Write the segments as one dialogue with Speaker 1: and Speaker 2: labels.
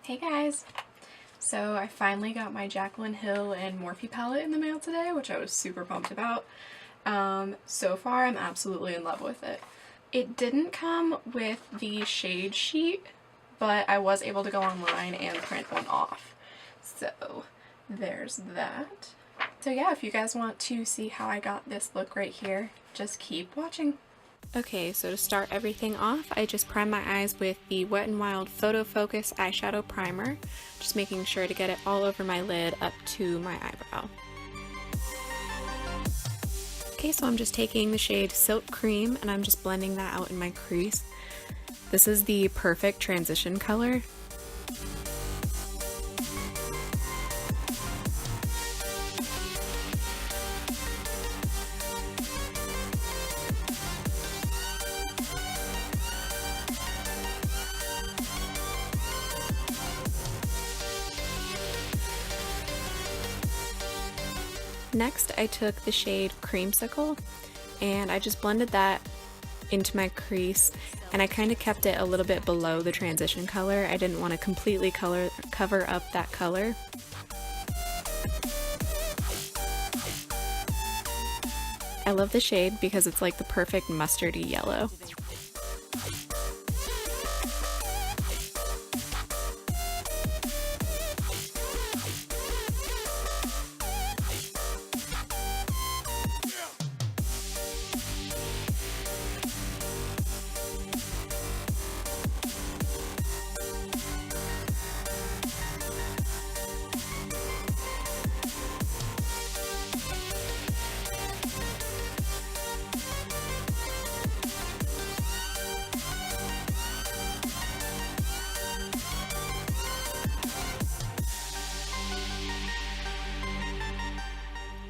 Speaker 1: Hey guys! So I finally got my Jaclyn Hill and Morphe palette in the mail today, which I was super pumped about. So far I'm absolutely in love with it. It didn't come with the shade sheet, but I was able to go online and print one off. So there's that. So yeah, if you guys want to see how I got this look right here, just keep watching. Okay, so to start everything off, I just prime my eyes with the Wet n Wild PhotoFocus eyeshadow primer, just making sure to get it all over my lid up to my eyebrow. Okay, so I'm just taking the shade Silk Cream and I'm just blending that out in my crease. This is the perfect transition color. Next, I took the shade Creamsicle and I just blended that into my crease, and I kind of kept it a little bit below the transition color. I didn't want to completely cover up that color. I love the shade because it's like the perfect mustardy yellow.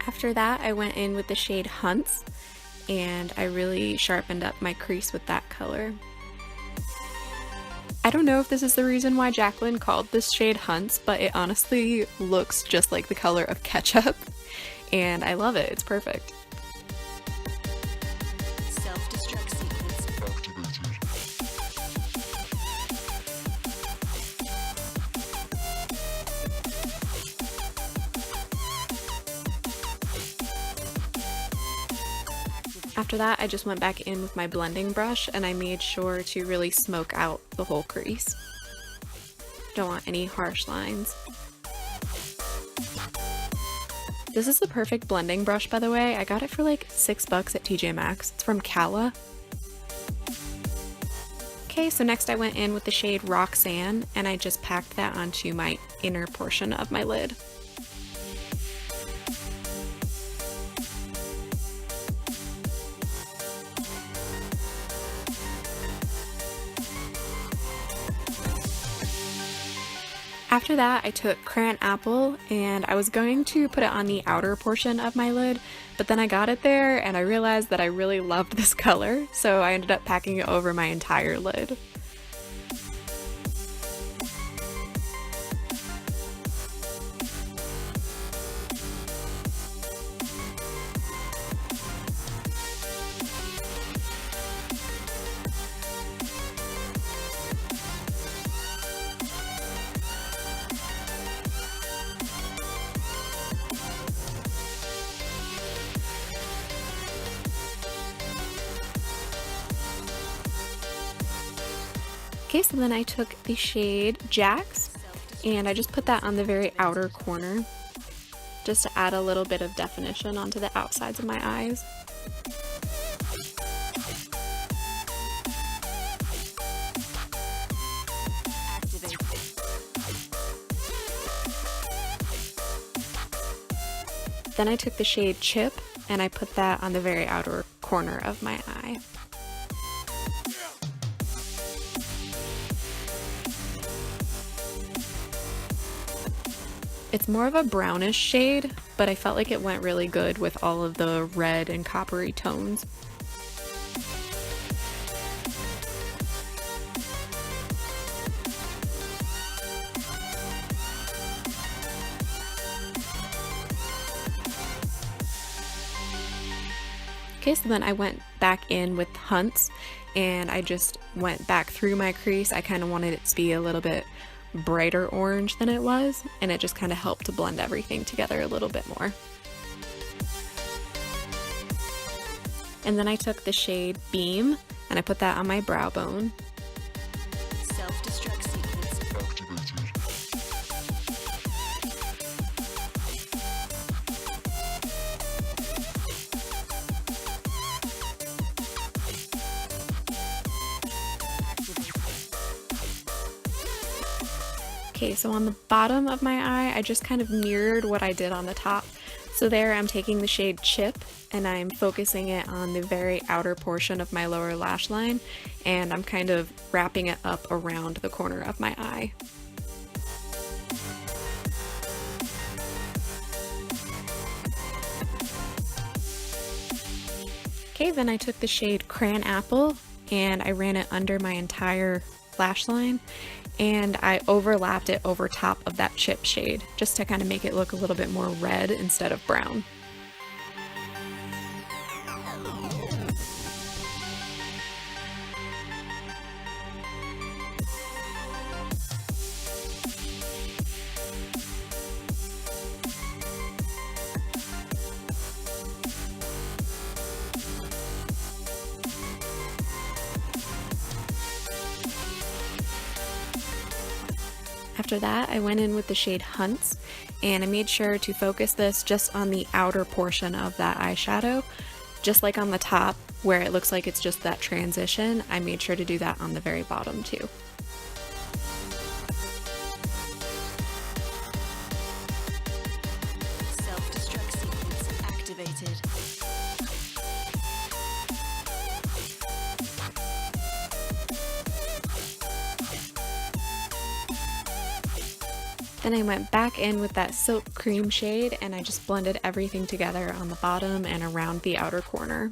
Speaker 1: After that, I went in with the shade Hunts, and I really sharpened up my crease with that color. I don't know if this is the reason why Jaclyn called this shade Hunts, but it honestly looks just like the color of ketchup, and I love it. It's perfect.
Speaker 2: Self-destruct sequence activated.
Speaker 1: After that, I just went back in with my blending brush and I made sure to really smoke out the whole crease. Don't want any harsh lines. This is the perfect blending brush, by the way. I got it for like $6 at TJ Maxx. It's from Cala. Okay, so next I went in with the shade Roxanne and I just packed that onto my inner portion of my lid. After that, I took Crayon Apple and I was going to put it on the outer portion of my lid, but then I got it there and I realized that I really loved this color, so I ended up packing it over my entire lid. Okay, so then I took the shade Jax and I just put that on the very outer corner just to add a little bit of definition onto the outsides of my eyes. Then I took the shade Chip and I put that on the very outer corner of my eye. It's more of a brownish shade, but I felt like it went really good with all of the red and coppery tones. Okay, so then I went back in with Hunts and I just went back through my crease. I kind of wanted it to be a little bit brighter orange than it was, and it just kind of helped to blend everything together a little bit more. And then I took the shade Beam and I put that on my brow bone.
Speaker 2: Self-destruct sequence activated.
Speaker 1: Okay, so on the bottom of my eye, I just kind of mirrored what I did on the top. So there I'm taking the shade Chip and I'm focusing it on the very outer portion of my lower lash line, and I'm kind of wrapping it up around the corner of my eye. Okay, then I took the shade Cran Apple and I ran it under my entire lash line, and I overlapped it over top of that Chip shade just to kind of make it look a little bit more red instead of brown. After that, I went in with the shade Hunts, and I made sure to focus this just on the outer portion of that eyeshadow. Just like on the top, where it looks like it's just that transition, I made sure to do that on the very bottom too.
Speaker 2: Self-destruct sequence activated.
Speaker 1: Then I went back in with that Silk Cream shade and I just blended everything together on the bottom and around the outer corner.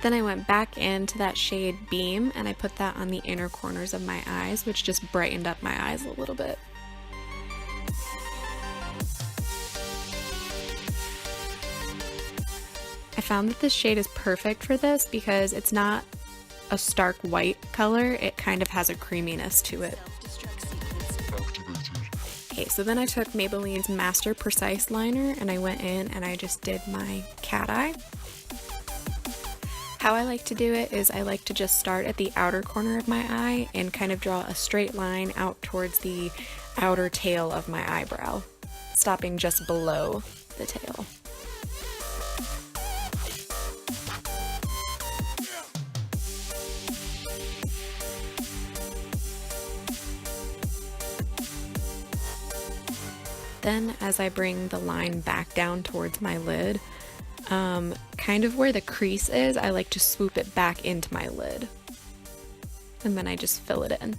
Speaker 1: Then I went back into that shade Beam and I put that on the inner corners of my eyes, which just brightened up my eyes a little bit. I found that this shade is perfect for this because it's not a stark white color, it kind of has a creaminess to it. Okay, so then I took Maybelline's Master Precise liner and I went in and I just did my cat eye. How I like to do it is I like to just start at the outer corner of my eye and kind of draw a straight line out towards the outer tail of my eyebrow, stopping just below the tail. Then as I bring the line back down towards my lid, kind of where the crease is, I like to swoop it back into my lid. And then I just fill it in.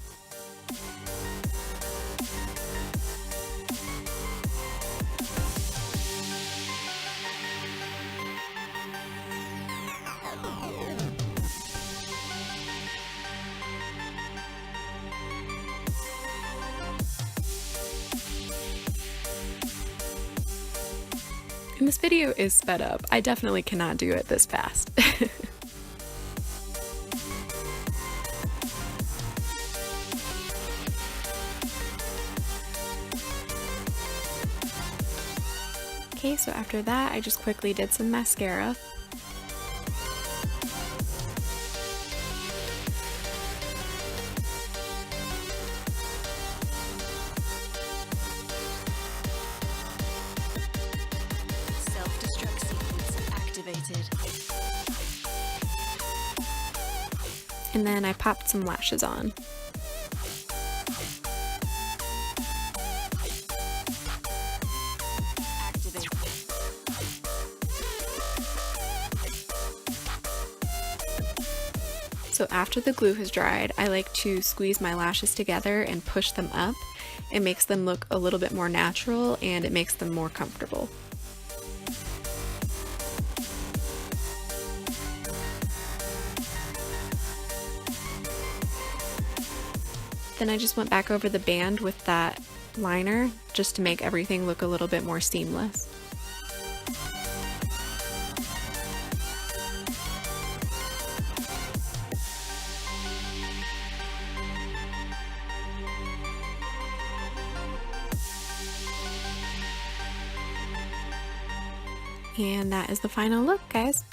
Speaker 1: And this video is sped up. I definitely cannot do it this fast. Okay, so after that, I just quickly did some mascara.
Speaker 2: Self-destruct sequence activated.
Speaker 1: And then I popped some lashes on. So after the glue has dried, I like to squeeze my lashes together and push them up. It makes them look a little bit more natural and it makes them more comfortable. Then I just went back over the band with that liner just to make everything look a little bit more seamless. And that is the final look, guys.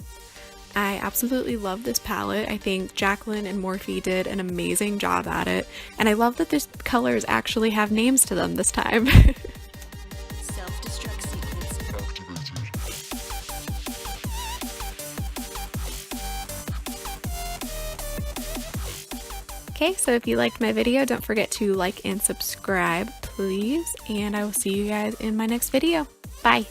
Speaker 1: I absolutely love this palette. I think Jaclyn and Morphe did an amazing job at it. And I love that these colors actually have names to them this time.
Speaker 2: Self-destruct sequence activated.
Speaker 1: Okay, so if you liked my video, don't forget to like and subscribe, please. And I will see you guys in my next video. Bye!